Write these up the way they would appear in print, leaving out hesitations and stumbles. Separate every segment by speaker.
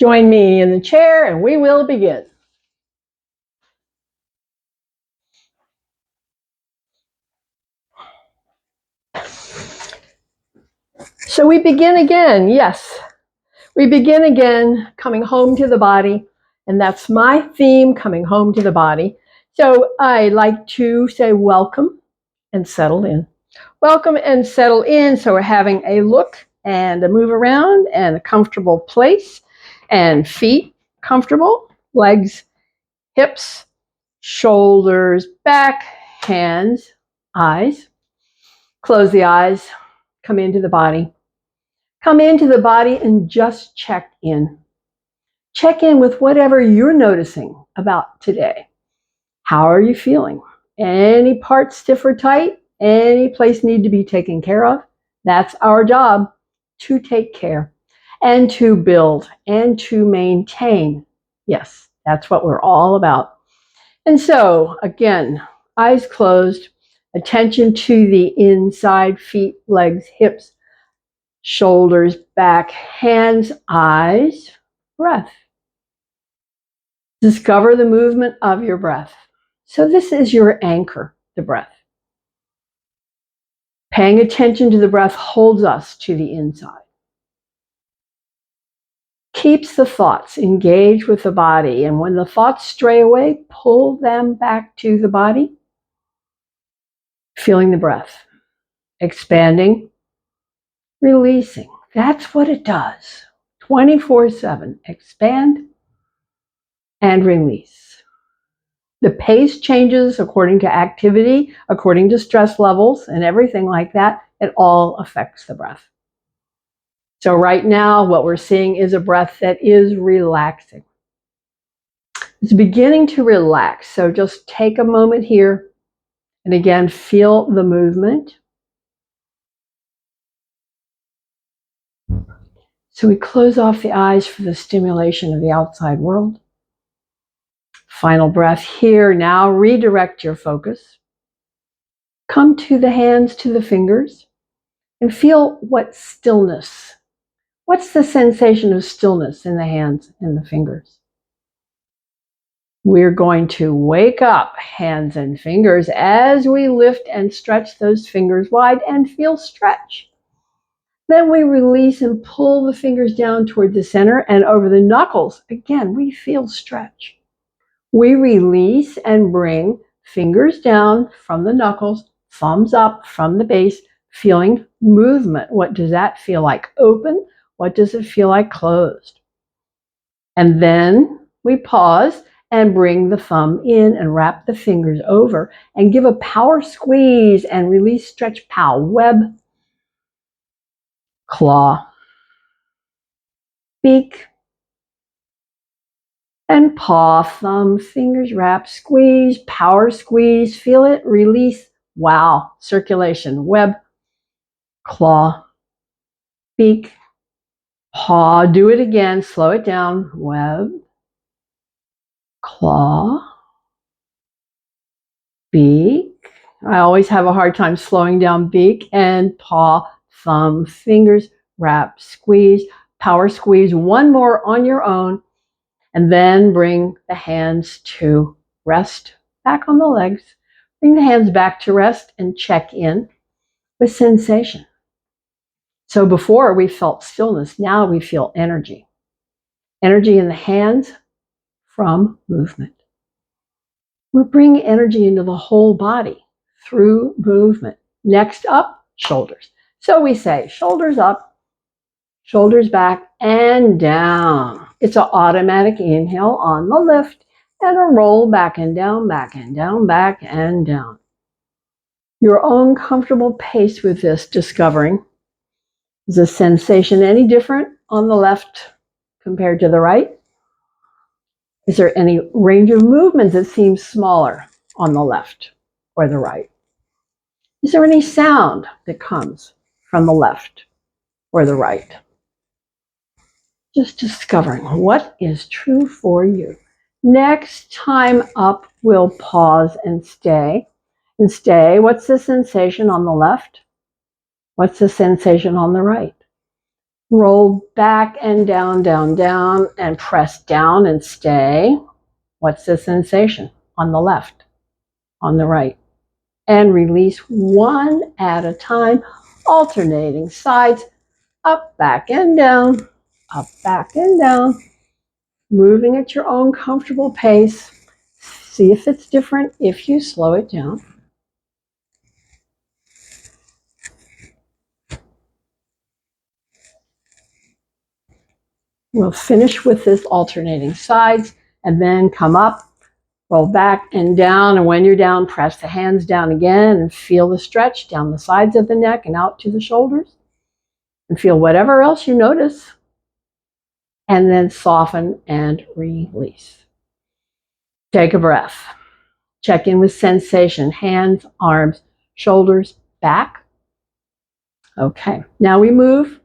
Speaker 1: Join me in the chair and we will begin. So we begin again, yes. We begin again, coming home to the body, and that's my theme, coming home to the body. So I like to say welcome and settle in. Welcome and settle in. So we're having a look and a move around and a comfortable place, and feet comfortable, legs, hips, shoulders, back, hands, eyes. Close the eyes, come into the body. Come into the body and just check in. Check in with whatever you're noticing about today. How are you feeling? Any part stiff or tight? Any place need to be taken care of? That's our job, to take care and to build and to maintain. Yes, that's what we're all about. And so, again, eyes closed, attention to the inside, feet, legs, hips, shoulders, back, hands, eyes, breath. Discover the movement of your breath. So this is your anchor, the breath. Paying attention to the breath holds us to the inside. Keeps the thoughts engaged with the body, and when the thoughts stray away, pull them back to the body. Feeling the breath, expanding, releasing. That's what it does. 24/7. Expand and release. The pace changes according to activity, according to stress levels, and everything like that. It all affects the breath. So right now, what we're seeing is a breath that is relaxing. It's beginning to relax. So just take a moment here and again, feel the movement. So we close off the eyes for the stimulation of the outside world. Final breath here. Now redirect your focus. Come to the hands, to the fingers, and feel what stillness. What's the sensation of stillness in the hands and the fingers? We're going to wake up hands and fingers as we lift and stretch those fingers wide and feel stretch. Then we release and pull the fingers down toward the center and over the knuckles. Again, we feel stretch. We release and bring fingers down from the knuckles, thumbs up from the base, feeling movement. What does that feel like? Open. What does it feel like? Closed. And then we pause and bring the thumb in and wrap the fingers over and give a power squeeze and release, stretch, pow, web, claw, beak, and paw, thumb, fingers wrap, squeeze, power squeeze, feel it, release, wow, circulation, web, claw, beak, paw, do it again, slow it down, web, claw, beak. I always have a hard time slowing down beak and paw, thumb, fingers, wrap, squeeze, power squeeze, one more on your own, and then bring the hands to rest back on the legs. Bring the hands back to rest and check in with sensation. So before we felt stillness, now we feel energy. Energy in the hands from movement. We're bringing energy into the whole body through movement. Next up, shoulders. So we say shoulders up, shoulders back, and down. It's an automatic inhale on the lift and a roll back and down, back and down, back and down. Your own comfortable pace with this, discovering, is the sensation any different on the left compared to the right? Is there any range of movements that seems smaller on the left or the right? Is there any sound that comes from the left or the right? Just discovering what is true for you. Next time up, we'll pause and stay. And stay. What's the sensation on the left? What's the sensation on the right? Roll back and down, down, down, and press down and stay. What's the sensation? On the left, on the right. And release one at a time, alternating sides, up, back, and down, up, back, and down, moving at your own comfortable pace. See if it's different if you slow it down. We'll finish with this alternating sides and then come up, roll back and down. And when you're down, press the hands down again and feel the stretch down the sides of the neck and out to the shoulders. And feel whatever else you notice. And then soften and release. Take a breath. Check in with sensation, hands, arms, shoulders, back. Okay, now we move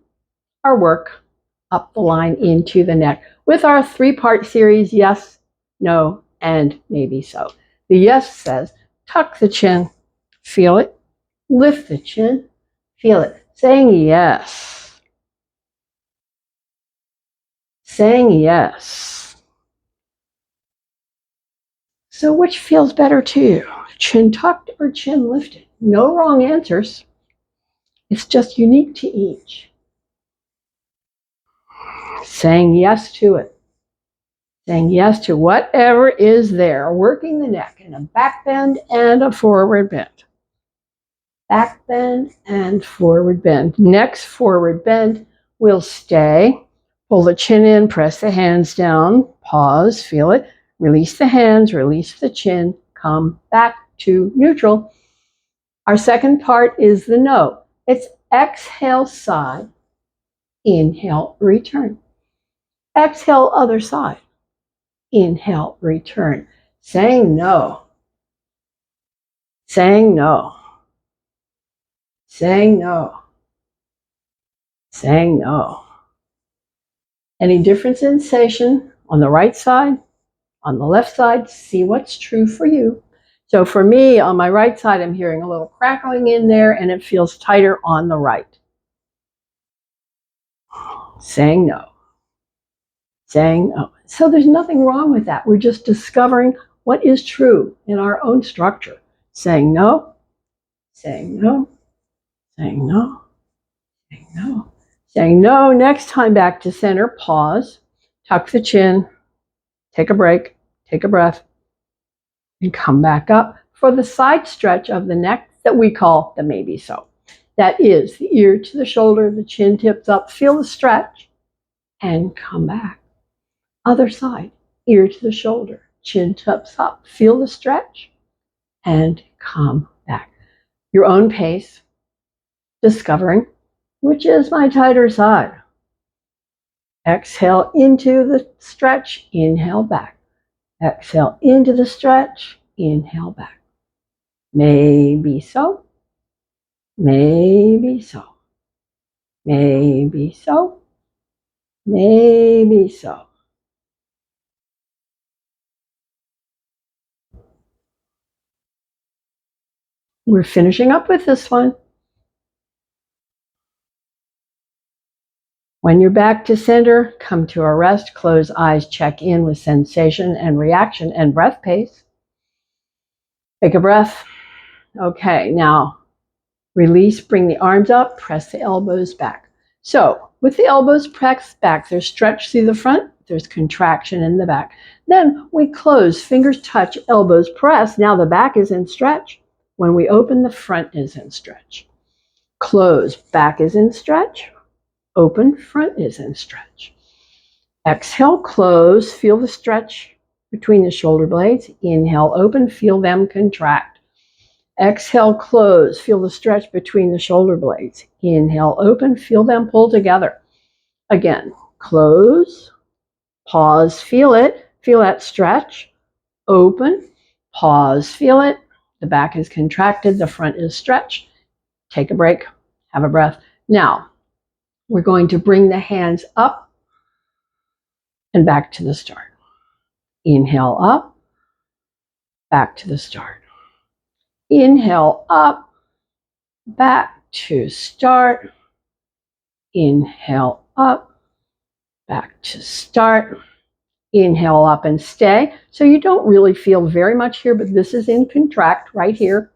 Speaker 1: our work up the line into the neck with our 3-part series, yes, no, and maybe so. The yes says, tuck the chin, feel it, lift the chin, feel it, saying yes. Saying yes. So which feels better to you? Chin tucked or chin lifted? No wrong answers. It's just unique to each. Saying yes to it. Saying yes to whatever is there. Working the neck in a back bend and a forward bend. Back bend and forward bend. Next forward bend, we'll stay. Pull the chin in, press the hands down, pause, feel it. Release the hands, release the chin, come back to neutral. Our second part is the no. It's exhale side, inhale, return. Exhale other side, inhale, return. Saying no. Saying no. Saying no. Saying no. Any different sensation on the right side, on the left side? See what's true for you. So for me, on my right side, I'm hearing a little crackling in there and it feels tighter on the right. Saying no. Saying no. So there's nothing wrong with that. We're just discovering what is true in our own structure. Saying no, saying no, saying no, saying no, saying no. Next time back to center, pause, tuck the chin, take a break, take a breath, and come back up for the side stretch of the neck that we call the maybe so. That is the ear to the shoulder, the chin tips up, feel the stretch, and come back. Other side, ear to the shoulder, chin tips up, feel the stretch, and come back. Your own pace, discovering which is my tighter side. Exhale into the stretch, inhale back. Exhale into the stretch, inhale back. Maybe so, maybe so, maybe so, maybe so. We're finishing up with this one. When you're back to center, come to a rest, close eyes, check in with sensation and reaction and breath pace. Take a breath. Okay, now release, bring the arms up, press the elbows back. So with the elbows pressed back, there's stretch through the front, there's contraction in the back. Then we close, fingers touch, elbows press. Now the back is in stretch. When we open, the front is in stretch. Close, back is in stretch. Open, front is in stretch. Exhale, close, feel the stretch between the shoulder blades. Inhale, open, feel them contract. Exhale, close, feel the stretch between the shoulder blades. Inhale, open, feel them pull together. Again, close, pause, feel it, feel that stretch. Open, pause, feel it. The back is contracted, the front is stretched. Take a break, have a breath. Now, we're going to bring the hands up and back to the start. Inhale up, back to the start. Inhale up, back to start. Inhale up, back to start. Inhale up and stay. So you don't really feel very much here, but this is in contract right here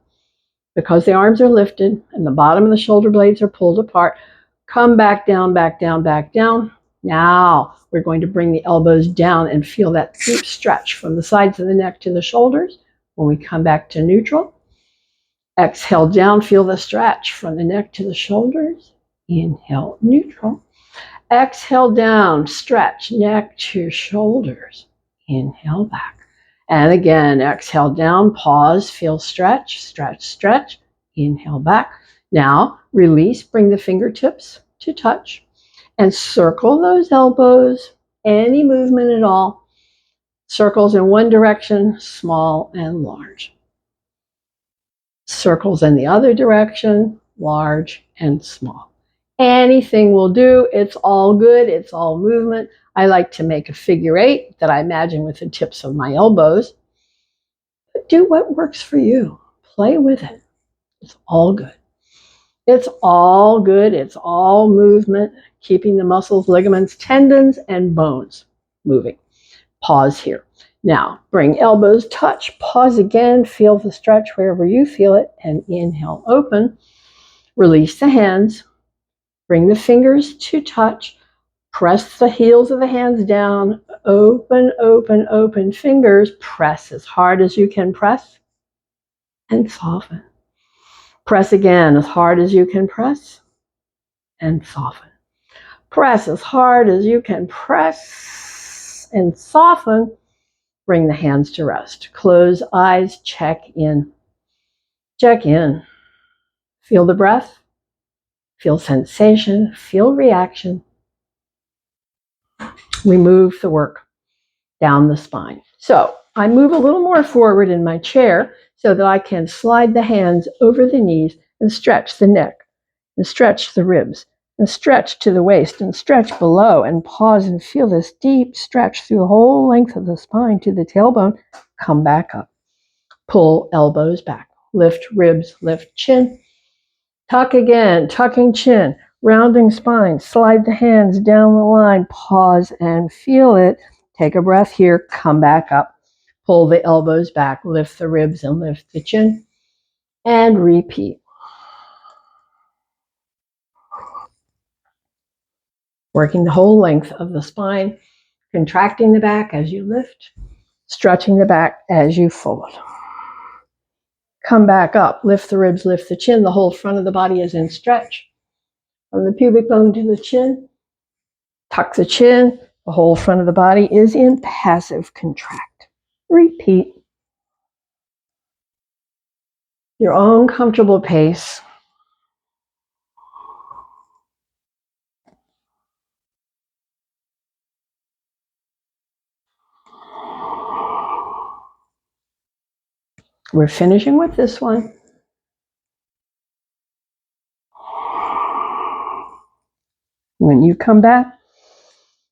Speaker 1: because the arms are lifted and the bottom of the shoulder blades are pulled apart. Come back down, back down, back down. Now we're going to bring the elbows down and feel that deep stretch from the sides of the neck to the shoulders. When we come back to neutral, exhale down, feel the stretch from the neck to the shoulders. Inhale, neutral. Exhale down, stretch, neck to shoulders. Inhale back. And again, exhale down, pause, feel stretch, stretch, stretch. Inhale back. Now, release, bring the fingertips to touch and circle those elbows, any movement at all. Circles in one direction, small and large. Circles in the other direction, large and small. Anything will do. It's all good. It's all movement. I like to make a figure 8 that I imagine with the tips of my elbows. But do what works for you. Play with it. It's all good. It's all good. It's all movement, keeping the muscles, ligaments, tendons, and bones moving. Pause here. Now, bring elbows, touch, pause again, feel the stretch wherever you feel it, and inhale, open. Release the hands. Bring the fingers to touch. Press the heels of the hands down. Open, open, open fingers. Press as hard as you can press and soften. Press again as hard as you can press and soften. Press as hard as you can press and soften. Bring the hands to rest. Close eyes, check in. Check in. Feel the breath. Feel sensation. Feel reaction. We move the work down the spine. So I move a little more forward in my chair so that I can slide the hands over the knees and stretch the neck and stretch the ribs and stretch to the waist and stretch below and pause and feel this deep stretch through the whole length of the spine to the tailbone. Come back up. Pull elbows back. Lift ribs, lift chin. Tuck again, tucking chin, rounding spine. Slide the hands down the line. Pause and feel it. Take a breath here. Come back up. Pull the elbows back. Lift the ribs and lift the chin. And repeat. Working the whole length of the spine, contracting the back as you lift, stretching the back as you fold. Come back up, lift the ribs, lift the chin. The whole front of the body is in stretch. From the pubic bone to the chin, tuck the chin. The whole front of the body is in passive contract. Repeat. Your own comfortable pace. We're finishing with this one. When you come back,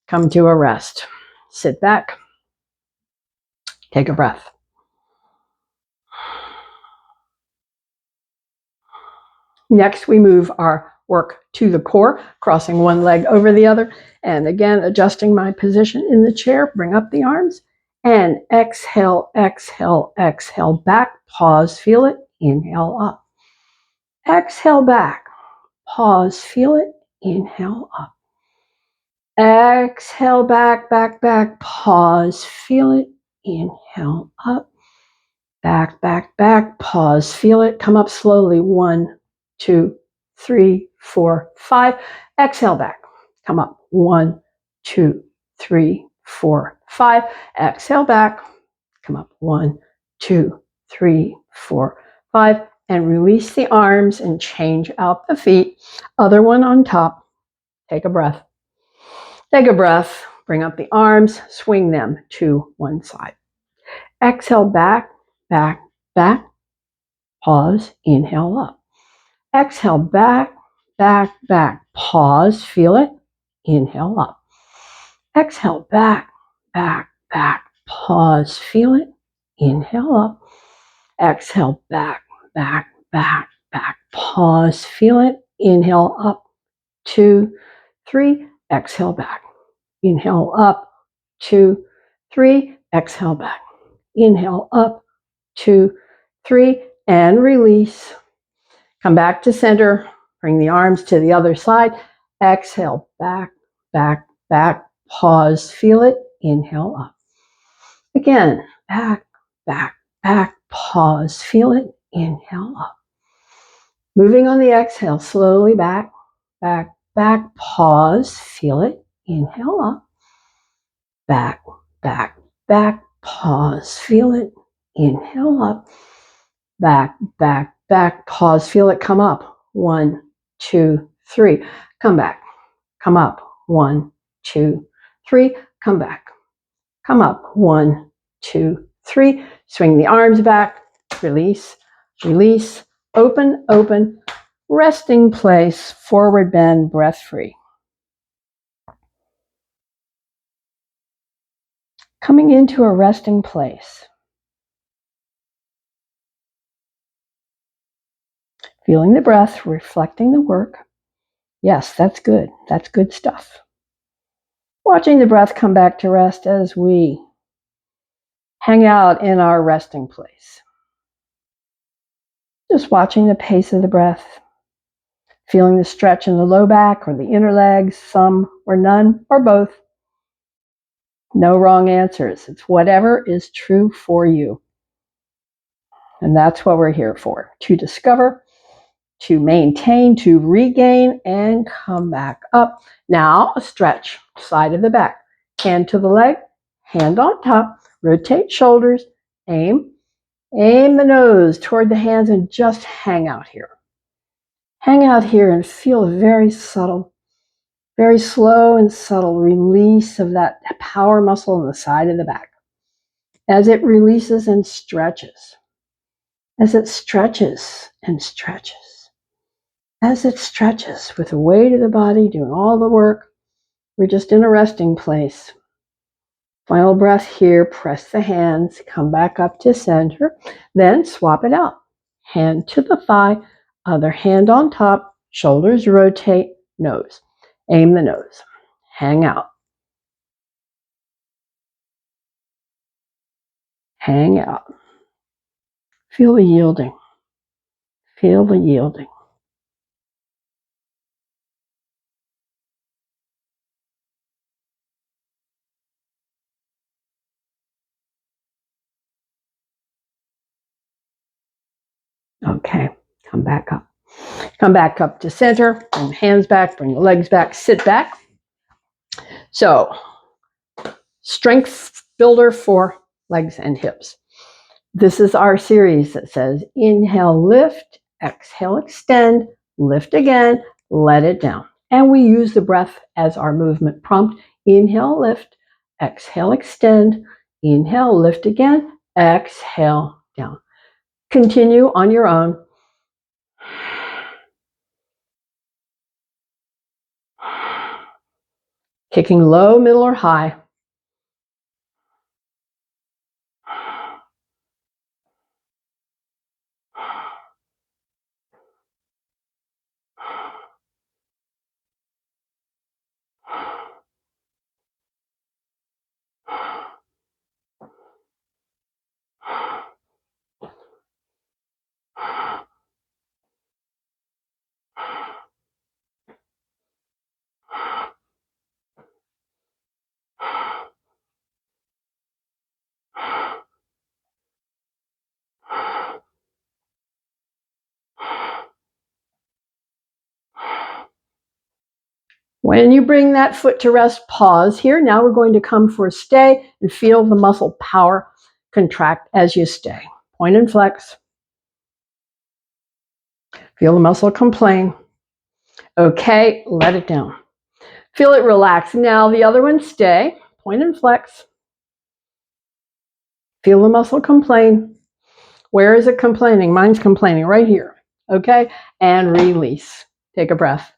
Speaker 1: come to a rest. Sit back. Take a breath. Next, we move our work to the core, crossing one leg over the other. And again, adjusting my position in the chair, bring up the arms. And exhale, exhale, exhale back. Pause, feel it. Inhale up. Exhale back. Pause, feel it. Inhale up. Exhale back, back, back. Pause, feel it. Inhale up. Back, back, back. Pause, feel it. Come up slowly. 1, 2, 3, 4, 5. Exhale back. Come up. 1, 2, 3, 4, 5. Exhale back. Come up. 1, 2, 3, 4, 5. And release the arms and change out the feet. Other one on top. Take a breath. Take a breath. Bring up the arms. Swing them to one side. Exhale back, back, back. Pause. Inhale up. Exhale back, back, back. Pause. Feel it. Inhale up. Exhale back, back, back. Pause. Feel it. Inhale up. Exhale back, back, back, back. Pause. Feel it. Inhale up. 2, 3. exhale back. Inhale up, 2, 3, exhale back. Inhale up, 2, 3, and release. Come back to center. Bring the arms to the other side. Exhale, back, back, back. Pause, feel it. Inhale up. Again, back, back, back. Pause, feel it. Inhale up. Moving on the exhale, slowly back, back, back. Pause, feel it. Inhale up. Back, back, back. Pause, feel it. Inhale up. Back, back, back. Pause, feel it. Come up. 1, 2, 3. Come back. Come up. 1, 2, 3. Come back. Come up. 1, 2, 3. Swing the arms back. Release, release. Open, open. Resting place. Forward bend. Breath free. Coming into a resting place. Feeling the breath, reflecting the work. Yes, that's good. That's good stuff. Watching the breath come back to rest as we hang out in our resting place. Just watching the pace of the breath, feeling the stretch in the low back or the inner legs, some or none or both. No wrong answers. It's whatever is true for you. And that's what we're here for, to discover, to maintain, to regain, and come back up. Now a stretch, side of the back, hand to the leg, hand on top, rotate shoulders, aim the nose toward the hands and just hang out here. Hang out here and feel a very subtle, very slow and subtle release of that power muscle on the side of the back. As it releases and stretches. As it stretches and stretches. As it stretches with the weight of the body doing all the work. We're just in a resting place. Final breath here, press the hands, come back up to center, then swap it out. Hand to the thigh, other hand on top, shoulders rotate, nose. Aim the nose. Hang out. Hang out. Feel the yielding. Feel the yielding. Okay, come back up. Come back up to center, bring the hands back, bring the legs back, sit back. So, strength builder for legs and hips. This is our series that says inhale, lift, exhale, extend, lift again, let it down. And we use the breath as our movement prompt. Inhale, lift, exhale, extend, inhale, lift again, exhale, down. Continue on your own. Kicking low, middle, or high. When you bring that foot to rest, pause here. Now we're going to come for a stay and feel the muscle power contract as you stay. Point and flex. Feel the muscle complain. Okay, let it down. Feel it relax. Now the other one, stay. Point and flex. Feel the muscle complain. Where is it complaining? Mine's complaining right here. Okay, and release. Take a breath.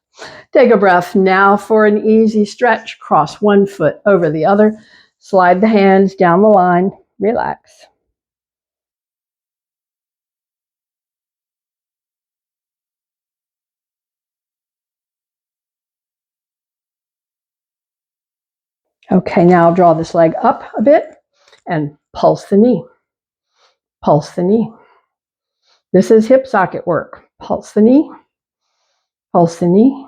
Speaker 1: Take a breath. Now for an easy stretch. Cross one foot over the other. Slide the hands down the line. Relax. Okay, now draw this leg up a bit and pulse the knee. Pulse the knee. This is hip socket work. Pulse the knee. Pulse the knee.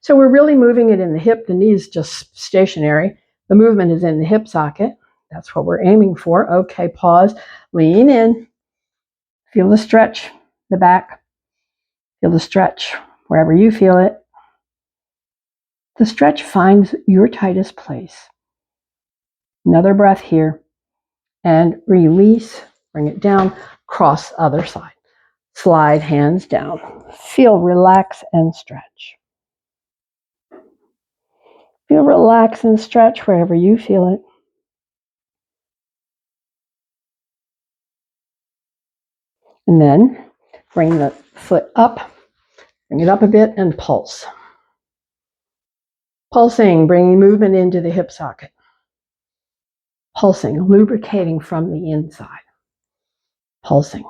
Speaker 1: So we're really moving it in the hip. The knee is just stationary. The movement is in the hip socket. That's what we're aiming for. Okay, pause. Lean in. Feel the stretch, the back. Feel the stretch wherever you feel it. The stretch finds your tightest place. Another breath here. And release. Bring it down. Cross other side. Slide hands down. Feel relax and stretch. Feel relax and stretch wherever you feel it. And then bring the foot up. Bring it up a bit and pulse. Pulsing, bringing movement into the hip socket. Pulsing, lubricating from the inside. Pulsing.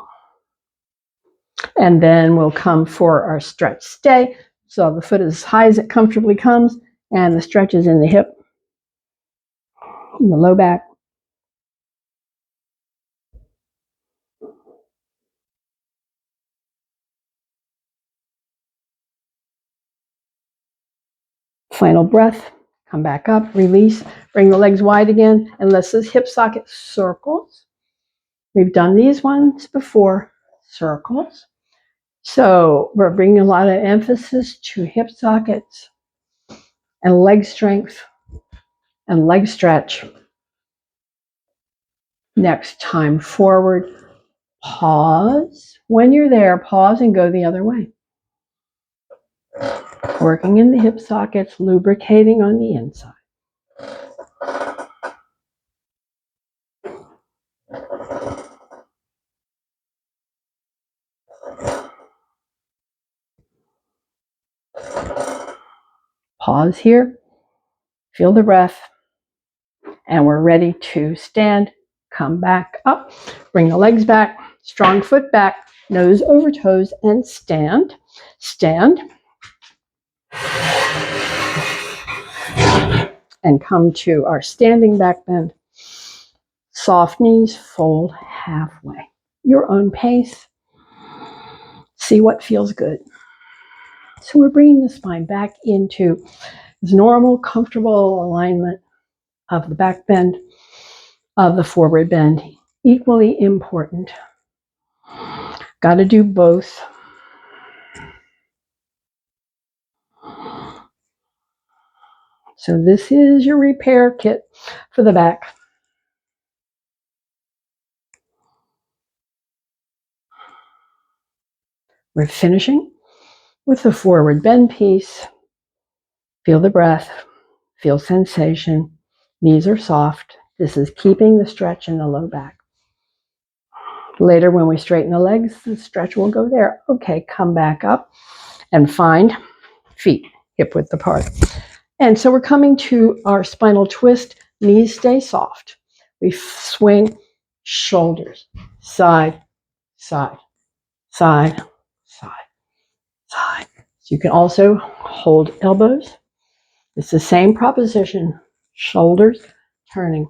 Speaker 1: And then we'll come for our stretch stay. So the foot is as high as it comfortably comes, and the stretch is in the hip, in the low back. Final breath. Come back up, release, bring the legs wide again, and let's this hip socket circles. We've done these ones before, circles. So we're bringing a lot of emphasis to hip sockets and leg strength and leg stretch. Next time forward, pause. When you're there, pause and go the other way. Working in the hip sockets, lubricating on the inside. Pause here, feel the breath, and we're ready to stand. Come back up, bring the legs back, strong foot back, nose over toes, and stand. Stand. And come to our standing back bend. Soft knees, fold halfway. Your own pace. See what feels good. So we're bringing the spine back into this normal, comfortable alignment of the back bend, of the forward bend. Equally important. Got to do both. So this is your repair kit for the back. We're finishing with the forward bend piece. Feel the breath, feel sensation. Knees are soft. This is keeping the stretch in the low back. Later, when we straighten the legs, the stretch will go there. Okay, come back up and find feet hip width apart. And so we're coming to our spinal twist. Knees stay soft. We swing shoulders, side, side, side, side, side. So you can also hold elbows. It's the same proposition. Shoulders turning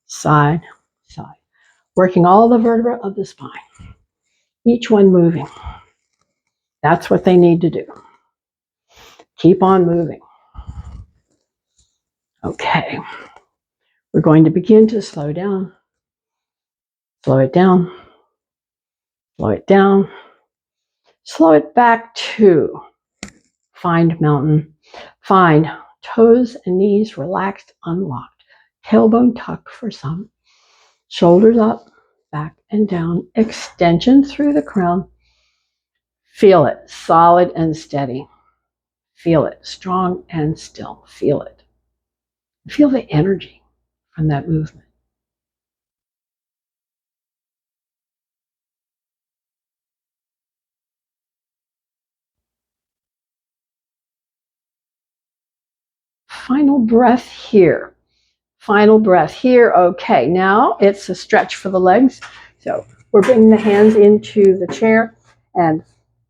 Speaker 1: side, side. Working all the vertebrae of the spine. Each one moving. That's what they need to do. Keep on moving. Okay. We're going to begin to slow down. Slow it down. Slow it down. Slow it back to find mountain. Find toes and knees relaxed, unlocked. Tailbone tuck for some. Shoulders up, back and down. Extension through the crown. Feel it, solid and steady. Feel it, strong and still. Feel it. Feel the energy from that movement. Final breath here. Final breath here. Okay, now it's a stretch for the legs. So we're bringing the hands into the chair and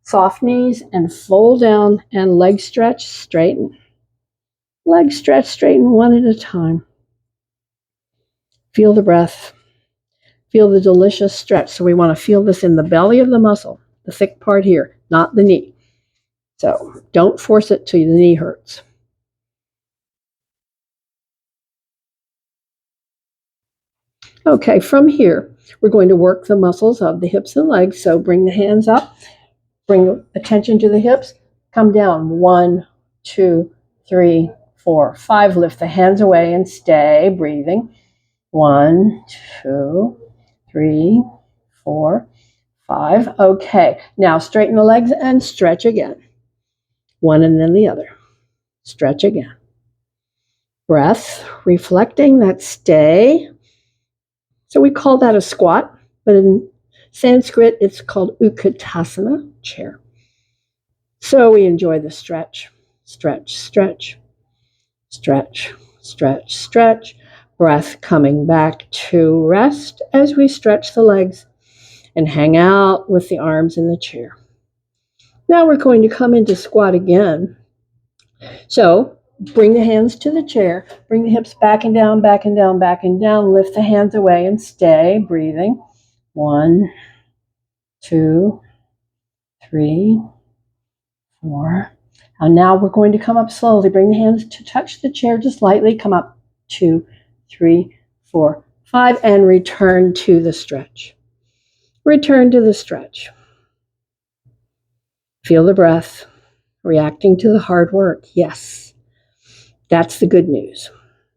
Speaker 1: soft knees and fold down and leg stretch, straighten. Legs stretch, straighten one at a time. Feel the breath. Feel the delicious stretch. So we want to feel this in the belly of the muscle, the thick part here, not the knee. So don't force it till the knee hurts. Okay, from here, we're going to work the muscles of the hips and legs. So bring the hands up, bring attention to the hips, come down. 1, 2, 3, 4, 5. Lift the hands away and stay breathing. 1, 2, 3, 4, 5. Okay, now straighten the legs and stretch again. One and then the other. Stretch again. Breath, reflecting that stay. So we call that a squat, but in Sanskrit, it's called Utkatasana, chair. So we enjoy the stretch, stretch, stretch, stretch, stretch, stretch. Breath coming back to rest as we stretch the legs and hang out with the arms in the chair. Now we're going to come into squat again. So bring the hands to the chair, bring the hips back and down, back and down, back and down. Lift the hands away and stay breathing. 1, 2, 3, 4. And now we're going to come up slowly. Bring the hands to touch the chair just lightly. Come up. 2, 3, 4, 5, and return to the stretch. Return to the stretch. Feel the breath, reacting to the hard work. Yes, that's the good news.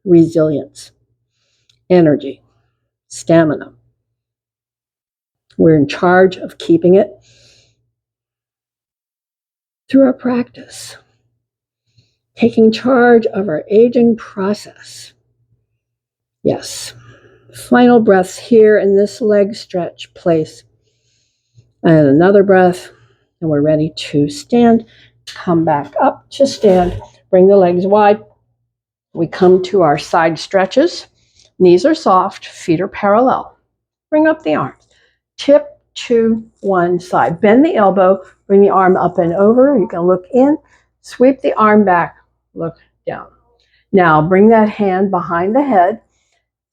Speaker 1: Resilience, energy, stamina. We're in charge of keeping it through our practice, taking charge of our aging process. Yes, final breaths here in this leg stretch place. And another breath, and we're ready to stand. Come back up to stand. Bring the legs wide. We come to our side stretches. Knees are soft, feet are parallel. Bring up the arms. Tip to one side. Bend the elbow, bring the arm up and over. You can look in, sweep the arm back, look down. Now bring that hand behind the head.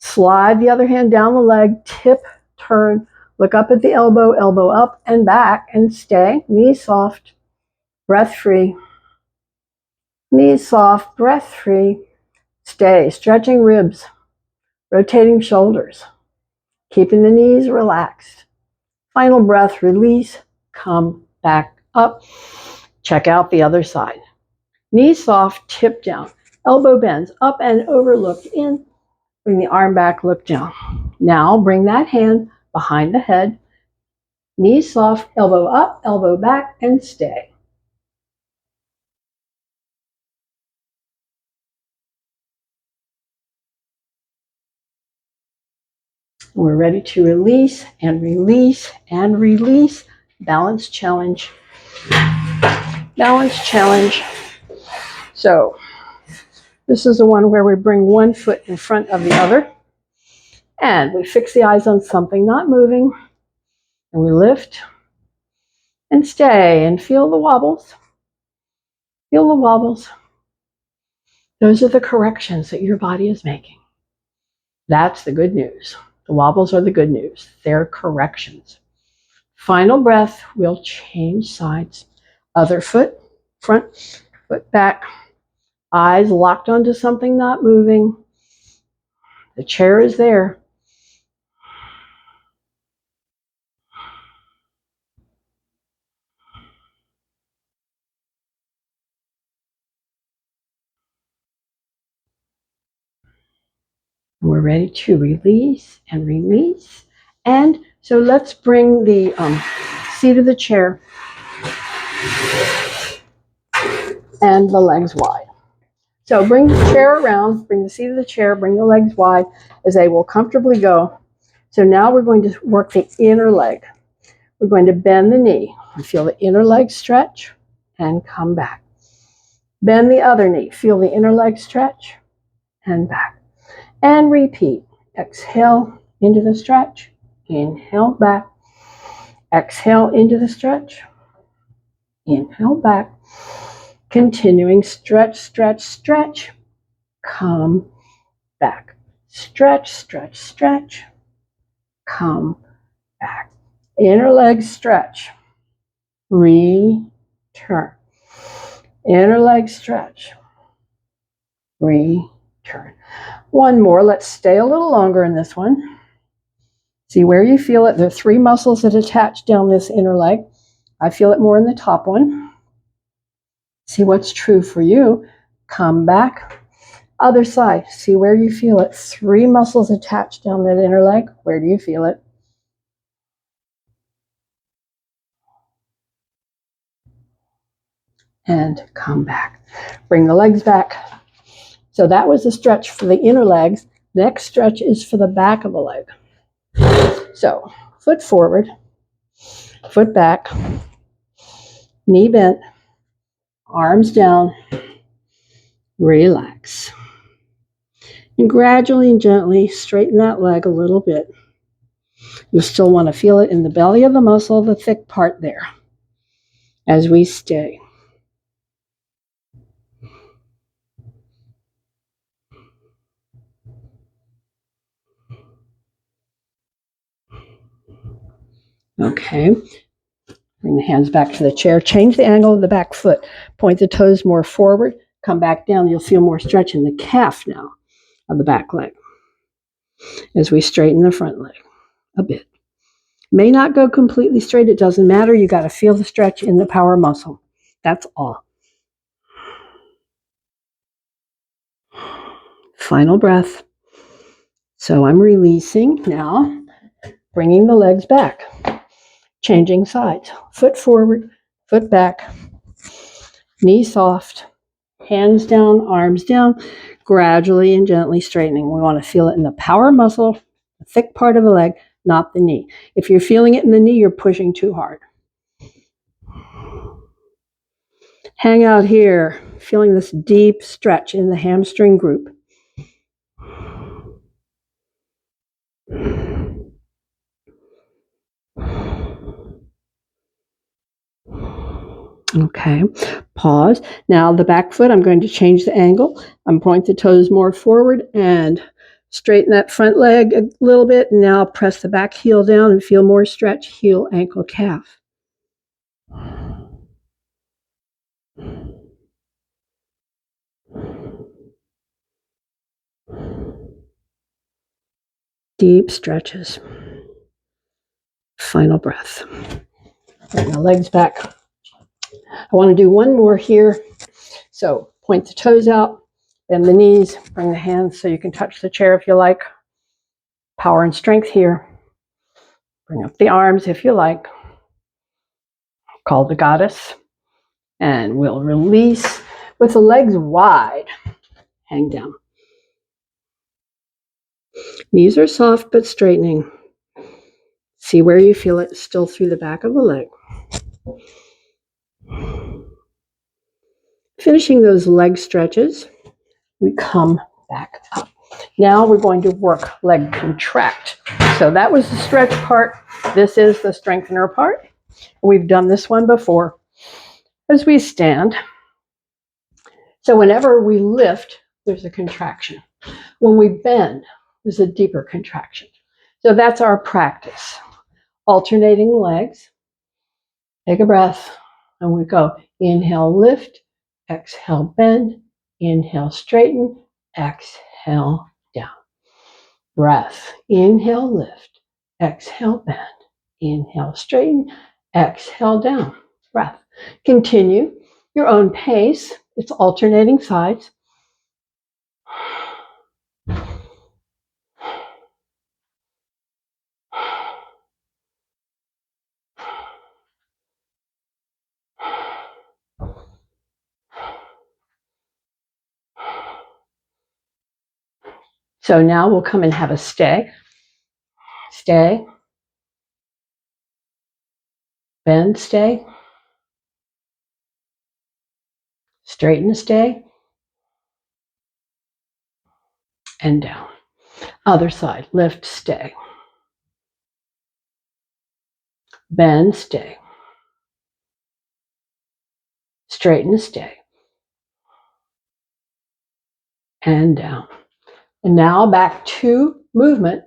Speaker 1: Slide the other hand down the leg, tip, turn, look up at the elbow, elbow up and back and stay. Knees soft, breath free. Knees soft, breath free. Stay, stretching ribs, rotating shoulders, keeping the knees relaxed. Final breath, release, come back up. Check out the other side. Knees soft, tip down, elbow bends, up and over, look in. Bring the arm back, look down. Now bring that hand behind the head. Knees soft, elbow up, elbow back, and stay. We're ready to release and release and release. Balance challenge. Balance challenge. So this is the one where we bring one foot in front of the other. And we fix the eyes on something not moving. And we lift and stay and feel the wobbles. Feel the wobbles. Those are the corrections that your body is making. That's the good news. The wobbles are the good news. They're corrections. Final breath, we'll change sides. Other foot, front, foot back. Eyes locked onto something not moving. The chair is there. We're ready to release and release. And so let's bring the seat of the chair and the legs wide. So bring the chair around, bring the seat of the chair, bring the legs wide as they will comfortably go. So now we're going to work the inner leg. We're going to bend the knee and feel the inner leg stretch and come back. Bend the other knee, feel the inner leg stretch and back. And repeat. Exhale into the stretch. Inhale back. Exhale into the stretch. Inhale back. Continuing stretch, stretch, stretch. come back. Stretch, stretch, stretch. Come back. Inner leg stretch. Return. Inner leg stretch. Return. One more. Let's stay a little longer in this one. See where you feel it. There are 3 muscles that attach down this inner leg. I feel it more in the top one. See what's true for you. Come back. Other side. See where you feel it. 3 muscles attached down that inner leg. Where do you feel it? And come back. Bring the legs back. So that was the stretch for the inner legs. Next stretch is for the back of the leg. So foot forward, foot back, knee bent, arms down, relax. And gradually and gently straighten that leg a little bit. You still want to feel it in the belly of the muscle, the thick part there, as we stay. Okay. Bring the hands back to the chair. Change the angle of the back foot. Point the toes more forward. Come back down. You'll feel more stretch in the calf now of the back leg as we straighten the front leg a bit. May not go completely straight. It doesn't matter. You got to feel the stretch in the power muscle. That's all. Final breath. So I'm releasing now, bringing the legs back. Changing sides. Foot forward, foot back, knee soft, hands down, arms down, gradually and gently straightening. We want to feel it in the power muscle, the thick part of the leg, not the knee. If you're feeling it in the knee, you're pushing too hard. Hang out here, feeling this deep stretch in the hamstring group. Okay, pause. Now the back foot, I'm going to change the angle. I'm pointing the toes more forward and straighten that front leg a little bit. And now press the back heel down and feel more stretch, heel, ankle, calf. Deep stretches. Final breath. Bring the legs back. I want to do one more here. So point the toes out, bend the knees, bring the hands so you can touch the chair if you like. Power and strength here. Bring up the arms if you like. Call the goddess. And we'll release with the legs wide. Hang down. Knees are soft but straightening. See where you feel it, still through the back of the leg. Finishing those leg stretches, we come back up. Now we're going to work leg contract. So that was the stretch part. This is the strengthener part. We've done this one before as we stand. So whenever we lift, there's a contraction. When we bend, there's a deeper contraction. So that's our practice. Alternating legs. Take a breath, and we go. Inhale, lift. Exhale, bend. Inhale, straighten. Exhale, down. Breath. Inhale, lift. Exhale, bend. Inhale, straighten. Exhale, down. Breath. Continue your own pace. It's alternating sides. So now we'll come and have a stay. Stay. Bend, stay. Straighten, stay. And down. Other side. Lift, stay. Bend, stay. Straighten, stay. and down. And now back to movement.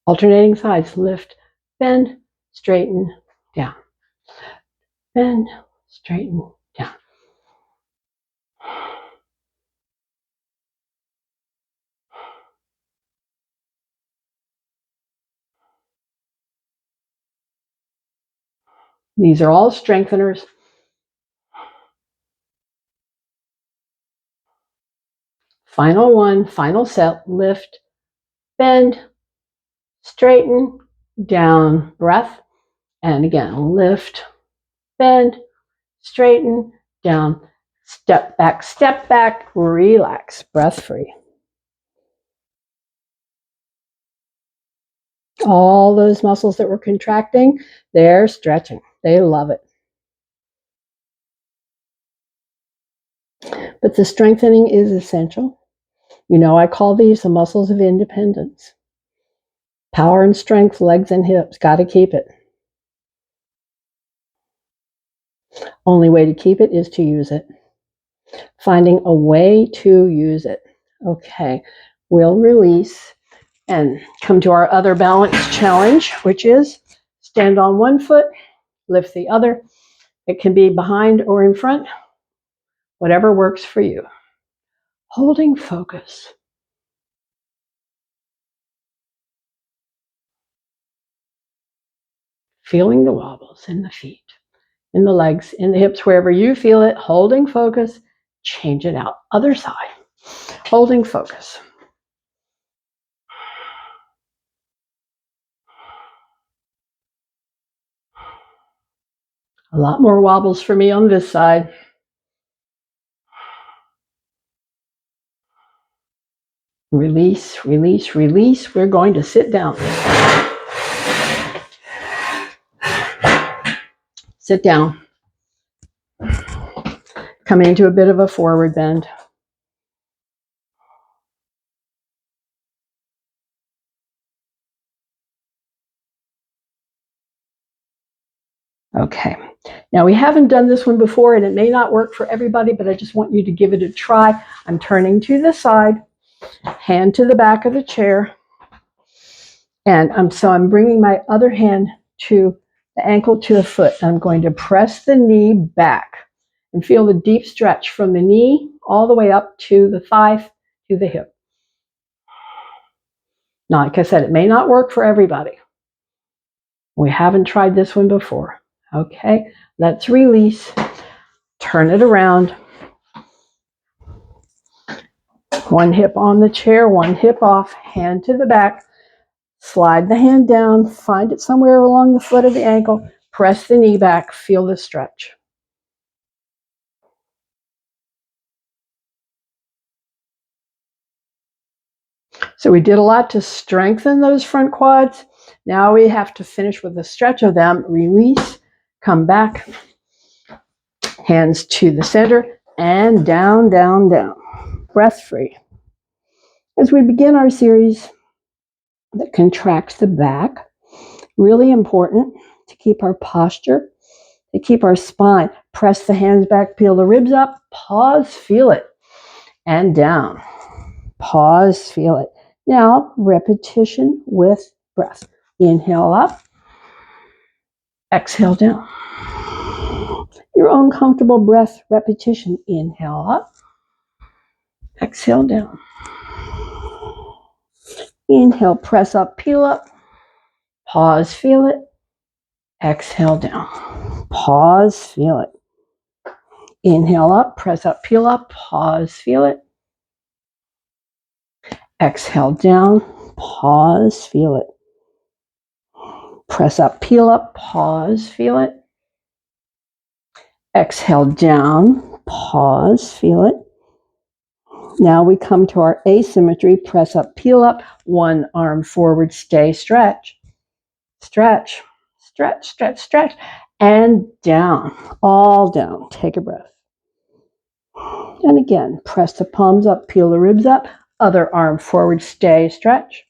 Speaker 1: Alternating sides. Lift, bend, straighten, down. Bend, straighten, down. These are all strengtheners. Final one, final set. Lift, bend, straighten, down, breath. And again, lift, bend, straighten, down, step back, relax, breath free. All those muscles that were contracting, they're stretching. They love it. But the strengthening is essential. You know, I call these the muscles of independence. Power and strength, legs and hips, got to keep it. Only way to keep it is to use it. Finding a way to use it. Okay, we'll release and come to our other balance challenge, which is stand on one foot, lift the other. It can be behind or in front, whatever works for you. Holding focus. Feeling the wobbles in the feet, in the legs, in the hips, wherever you feel it. Holding focus. Change it out. Other side. Holding focus. A lot more wobbles for me on this side. Release, release, release. We're going to sit down. Sit down. Come into a bit of a forward bend. Okay. Now we haven't done this one before and it may not work for everybody, but I just want you to give it a try. I'm turning to the side, hand to the back of the chair. And I'm bringing my other hand to the ankle to the foot. I'm going to press the knee back and feel the deep stretch from the knee all the way up to the thigh, to the hip. Now, like I said, it may not work for everybody. We haven't tried this one before. Okay, let's release. Turn it around. One hip on the chair, one hip off, hand to the back. Slide the hand down, find it somewhere along the foot of the ankle, press the knee back, feel the stretch. So we did a lot to strengthen those front quads. Now we have to finish with a stretch of them. Release, come back, hands to the center, and down, down, down. Breath free. As we begin our series that contracts the back, really important to keep our posture, to keep our spine. Press the hands back, peel the ribs up, pause, feel it, and down. Pause, feel it. Now, repetition with breath. Inhale up, exhale down. Your own comfortable breath repetition. Inhale up, exhale down. Inhale, press up, peel up, pause, feel it, exhale down. Pause, feel it. Inhale up, press up, peel up, pause, feel it. Exhale down, pause, feel it. Press up, peel up, pause, feel it. Exhale down, pause, feel it. Now we come to our asymmetry. Press up, peel up, one arm forward, stay, stretch. Stretch, stretch, stretch, stretch, and down, all down. Take a breath. And again, press the palms up, peel the ribs up, other arm forward, stay, stretch.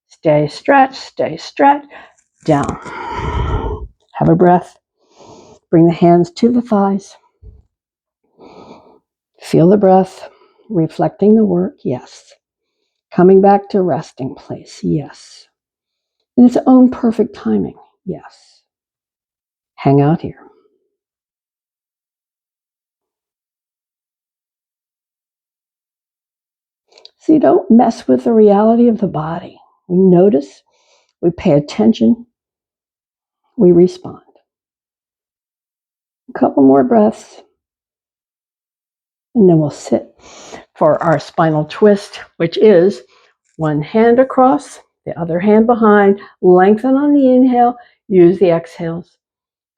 Speaker 1: Stay, stretch, stay, stretch, down. Have a breath. Bring the hands to the thighs. Feel the breath. reflecting the work, yes. Coming back to resting place, yes. In its own perfect timing, yes. Hang out here. So you don't mess with the reality of the body. We notice, we pay attention, we respond. A couple more breaths, and then we'll sit for our spinal twist, which is one hand across, the other hand behind, lengthen on the inhale, use the exhales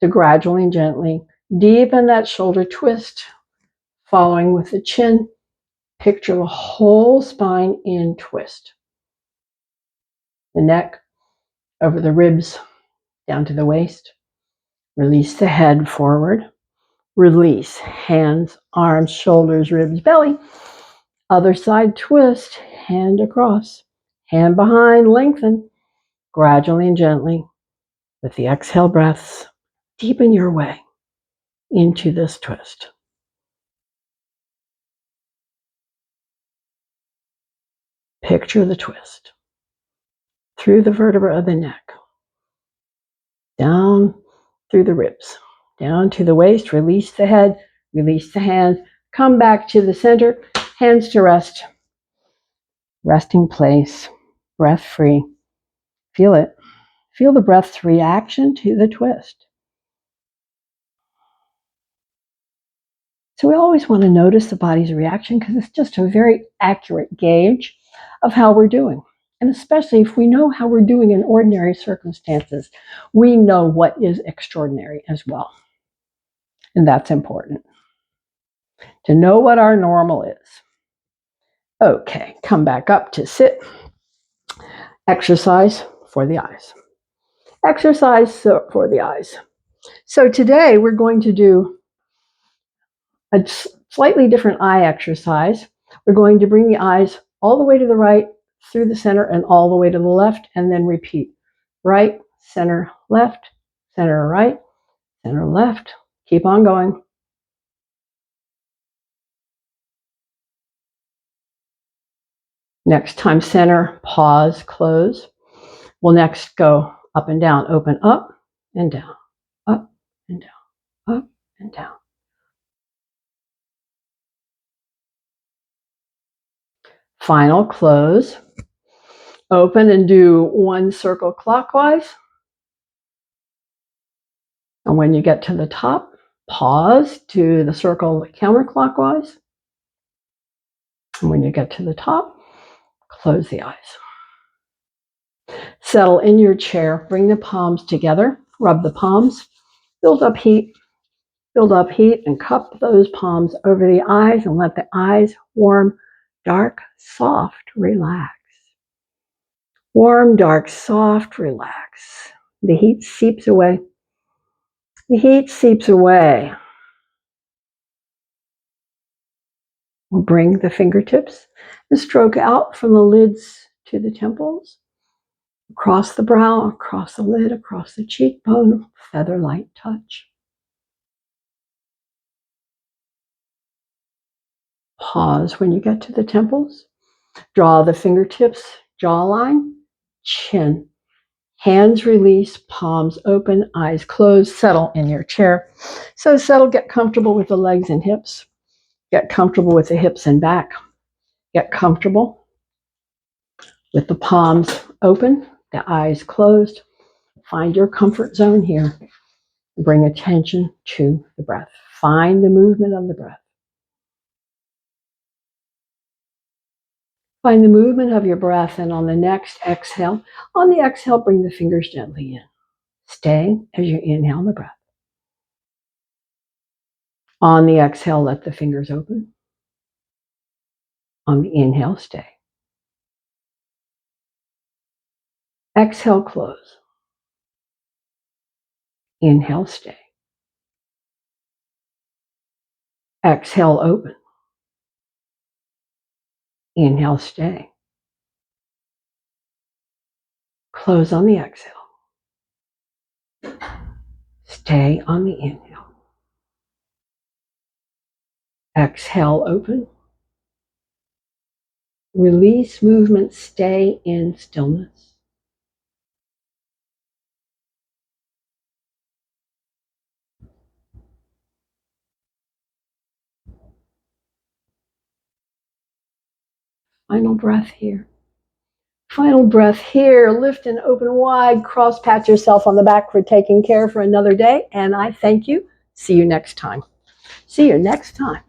Speaker 1: to gradually and gently deepen that shoulder twist, following with the chin. Picture the whole spine in twist. The neck over the ribs, down to the waist. Release the head forward. Release hands, arms, shoulders, ribs, belly. Other side twist, hand across. Hand behind, lengthen. Gradually and gently, with the exhale breaths, deepen your way into this twist. Picture the twist through the vertebra of the neck, down through the ribs, down to the waist. Release the head, release the hands, come back to the center, hands to rest. Resting place, breath free. Feel it. Feel the breath's reaction to the twist. So we always want to notice the body's reaction because it's just a very accurate gauge of how we're doing. And especially if we know how we're doing in ordinary circumstances, we know what is extraordinary as well. And that's important to know what our normal is. Okay, come back up to sit. Exercise for the eyes. Exercise for the eyes. So today we're going to do a slightly different eye exercise. We're going to bring the eyes all the way to the right, through the center, and all the way to the left, and then repeat. Right, center, left, center, right, center, left. Keep on going. Next time, center, pause, close. We'll next go up and down, open up and down, up and down, up and down. Final close. Open and do one circle clockwise. And when you get to the top, pause to the circle counterclockwise. And when you get to the top, close the eyes. Settle in your chair. Bring the palms together. Rub the palms. Build up heat. Build up heat and cup those palms over the eyes and let the eyes warm, dark, soft, relax. Warm, dark, soft, relax. The heat seeps away. The heat seeps away. We'll bring the fingertips and stroke out from the lids to the temples, across the brow, across the lid, across the cheekbone, feather-light touch. Pause when you get to the temples. Draw the fingertips, jawline, chin. Hands release, palms open, eyes closed. Settle in your chair. So settle, get comfortable with the legs and hips. Get comfortable with the hips and back. Get comfortable with the palms open, the eyes closed. Find your comfort zone here. Bring attention to the breath. Find the movement of the breath. Find the movement of your breath, and on the next exhale, bring the fingers gently in. Stay as you inhale the breath. On the exhale, let the fingers open. On the inhale, stay. Exhale, close. Inhale, stay. Exhale, open. Inhale, stay. Close on the exhale. Stay on the inhale. Exhale, open. Release movement, stay in stillness. Final breath here. Final breath here. Lift and open wide. Cross pat yourself on the back for taking care for another day. And I thank you. See you next time. See you next time.